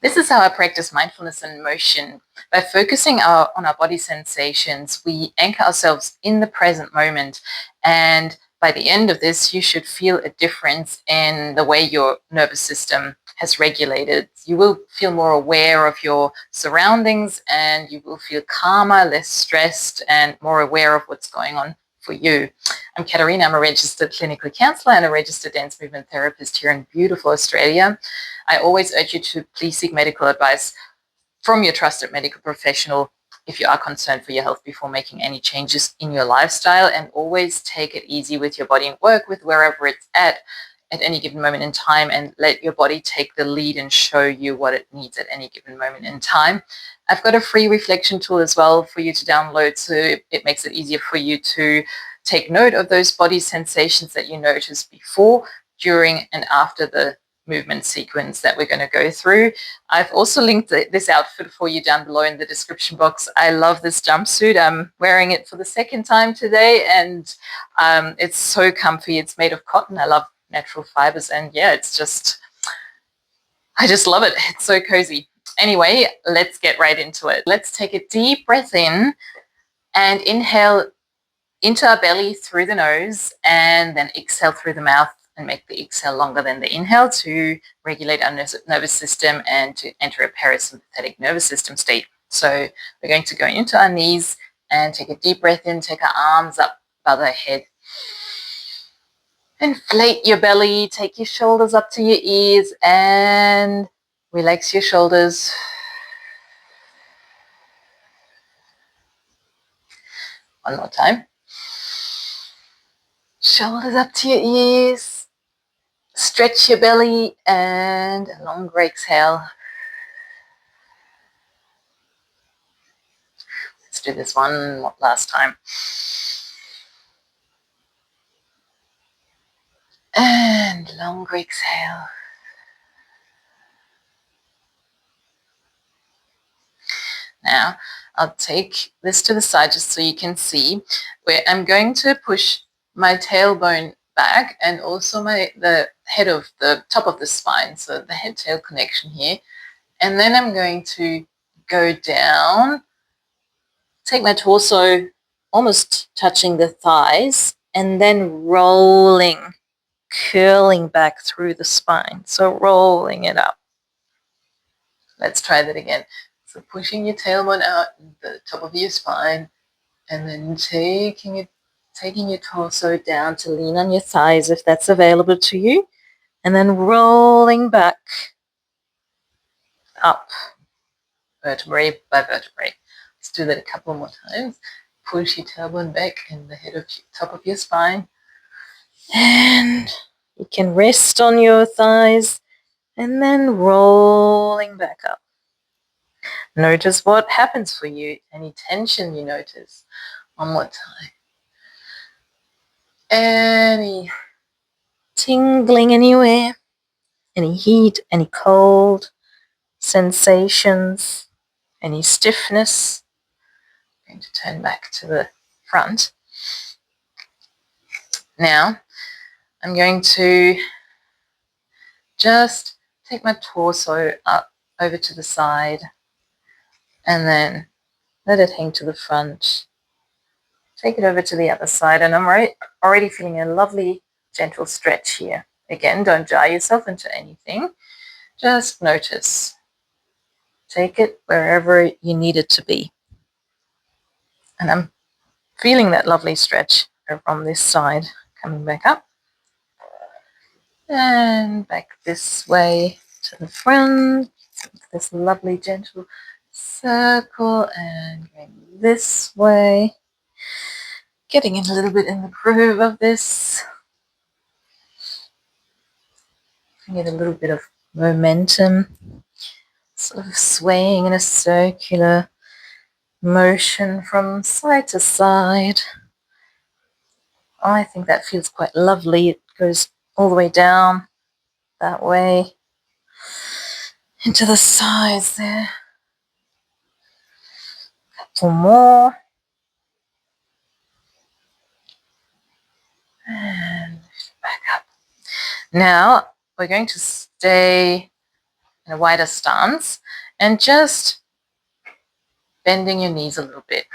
This is how I practice mindfulness in motion. By focusing on our body sensations, we anchor ourselves in the present moment. And by the end of this, you should feel a difference in the way your nervous system has regulated. You will feel more aware of your surroundings, and you will feel calmer, less stressed, and more aware of what's going on for you. I'm Katarina. I'm a registered clinical counselor and a registered dance movement therapist here in beautiful Australia. I always urge you to please seek medical advice from your trusted medical professional if you are concerned for your health before making any changes in your lifestyle, and always take it easy with your body and work with wherever it's at any given moment in time, and let your body take the lead and show you what it needs at any given moment in time. I've got a free reflection tool as well for you to download, so it makes it easier for you to take note of those body sensations that you noticed before, during, and after the movement sequence that we're going to go through. I've also linked this outfit for you down below in the description box. I love this jumpsuit. I'm wearing it for the second time today, and it's so comfy. It's made of cotton. I love natural fibers, and yeah, I just love it. It's so cozy. Anyway, let's get right into it. Let's take a deep breath in and inhale into our belly through the nose, and then exhale through the mouth, and make the exhale longer than the inhale to regulate our nervous system and to enter a parasympathetic nervous system state. So we're going to go into our knees and take a deep breath in, take our arms up above our head. Inflate your belly, take your shoulders up to your ears and relax your shoulders. One more time. Shoulders up to your ears. Stretch your belly and a longer exhale. Let's do this one last time. And longer exhale. Now, I'll take this to the side just so you can see where I'm going to push my tailbone back, and also the head of the top of the spine, so the head-tail connection here. And then I'm going to go down, take my torso almost touching the thighs, and then rolling, curling back through the spine. So rolling it up. Let's try that again. So pushing your tailbone out the top of your spine, and then taking your torso down to lean on your thighs if that's available to you, and then rolling back up, vertebrae by vertebrae. Let's do that a couple more times. Push your tailbone back and the head of top of your spine, and you can rest on your thighs, and then rolling back up. Notice what happens for you, any tension you notice. One more time. Any tingling anywhere, any heat, any cold sensations, any stiffness. I'm going to turn back to the front. Now, I'm going to just take my torso up over to the side, and then let it hang to the front. Take it over to the other side, and I'm already feeling a lovely gentle stretch here. Again, don't jar yourself into anything. Just notice. Take it wherever you need it to be. And I'm feeling that lovely stretch from this side, coming back up. And back this way to the front. This lovely gentle circle, and going this way. Getting in a little bit in the groove of this. Get a little bit of momentum, sort of swaying in a circular motion from side to side. I think that feels quite lovely. It goes all the way down that way into the sides there. A couple more. And lift it back up. Now we're going to stay in a wider stance, and just bending your knees a little bit.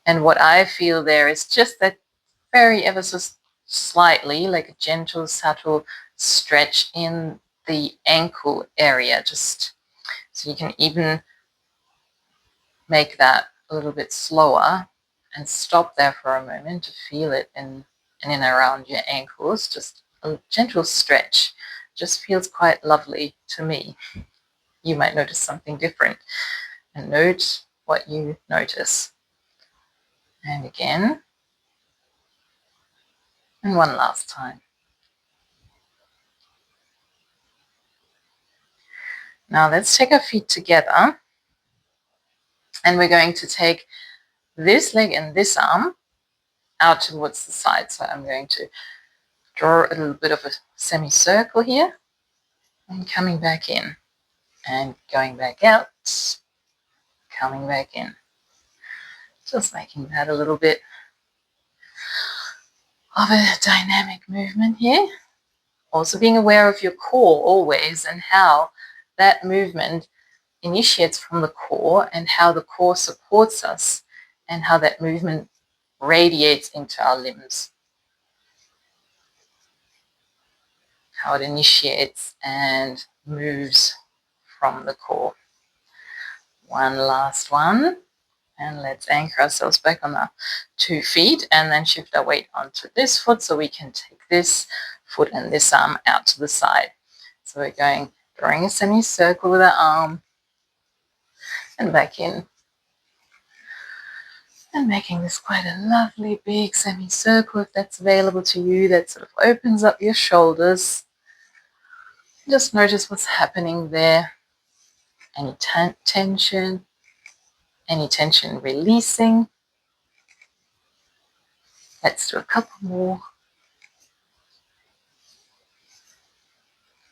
And what I feel there is just that very ever so slightly, like a gentle, subtle stretch in the ankle area, just so you can even make that a little bit slower and stop there for a moment to feel it in and around your ankles. Just a gentle stretch just feels quite lovely to me. You might notice something different, and note what you notice. And again, and one last time. Now let's take our feet together, and we're going to take this leg and this arm out towards the side. So I'm going to draw a little bit of a semicircle here, and coming back in, and going back out, coming back in. Just making that a little bit of a dynamic movement here. Also being aware of your core always, and how that movement initiates from the core, and how the core supports us, and how that movement radiates into our limbs. How it initiates and moves from the core. One last one. And let's anchor ourselves back on our 2 feet, and then shift our weight onto this foot so we can take this foot and this arm out to the side. So we're drawing a semicircle with our arm and back in. And making this quite a lovely big semicircle if that's available to you, that sort of opens up your shoulders. Just notice what's happening there. Any tension releasing. Let's do a couple more.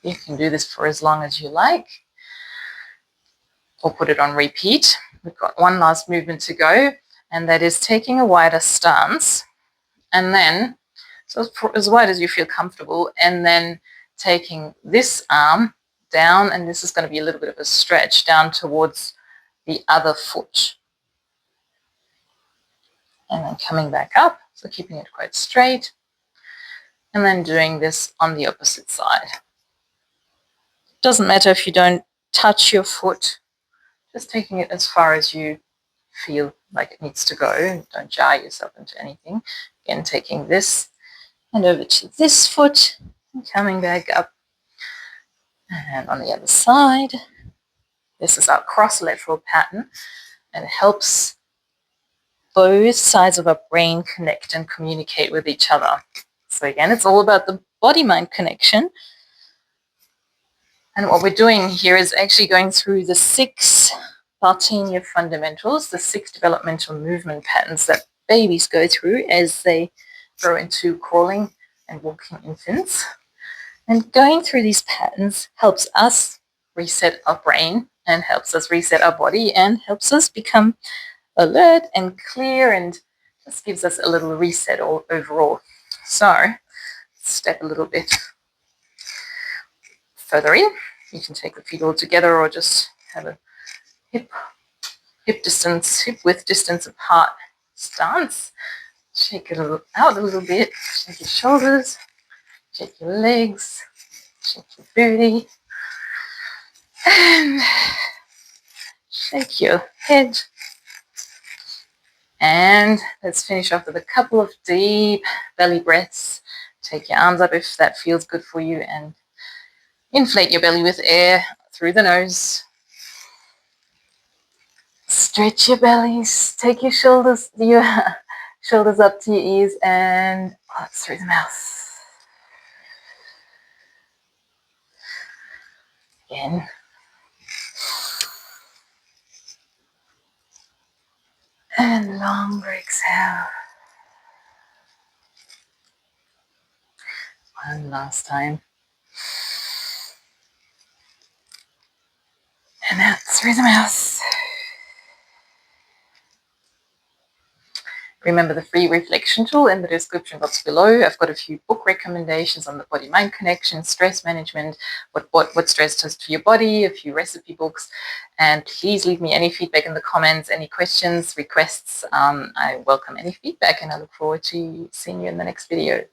You can do this for as long as you like, or put it on repeat. We've got one last movement to go, and that is taking a wider stance, and then, so as wide as you feel comfortable, and then taking this arm down, and this is going to be a little bit of a stretch down towards the other foot. And then coming back up, so keeping it quite straight, and then doing this on the opposite side. Doesn't matter if you don't touch your foot, just taking it as far as you feel like it needs to go. Don't jar yourself into anything. Again, taking this and over to this foot and coming back up. And on the other side, this is our cross-lateral pattern, and it helps both sides of our brain connect and communicate with each other. So again, it's all about the body-mind connection. And what we're doing here is actually going through the 6 Bartenieff fundamentals, the 6 developmental movement patterns that babies go through as they grow into crawling and walking infants. And going through these patterns helps us reset our brain, and helps us reset our body, and helps us become alert and clear, and just gives us a little reset overall. So, step a little bit further in. You can take the feet all together, or just have a hip width distance apart stance. Shake it out a little bit. Shake your shoulders, shake your legs, shake your booty, and shake your head. And let's finish off with a couple of deep belly breaths. Take your arms up if that feels good for you, and inflate your belly with air through the nose. Stretch your bellies. Take your shoulders up to your ears, and out through the mouth. Again. And longer exhale. One last time. And out through the mouth. Remember the free reflection tool in the description box below. I've got a few book recommendations on the body-mind connection, stress management, what stress does to your body, a few recipe books, and please leave me any feedback in the comments, any questions, requests. I welcome any feedback, and I look forward to seeing you in the next video.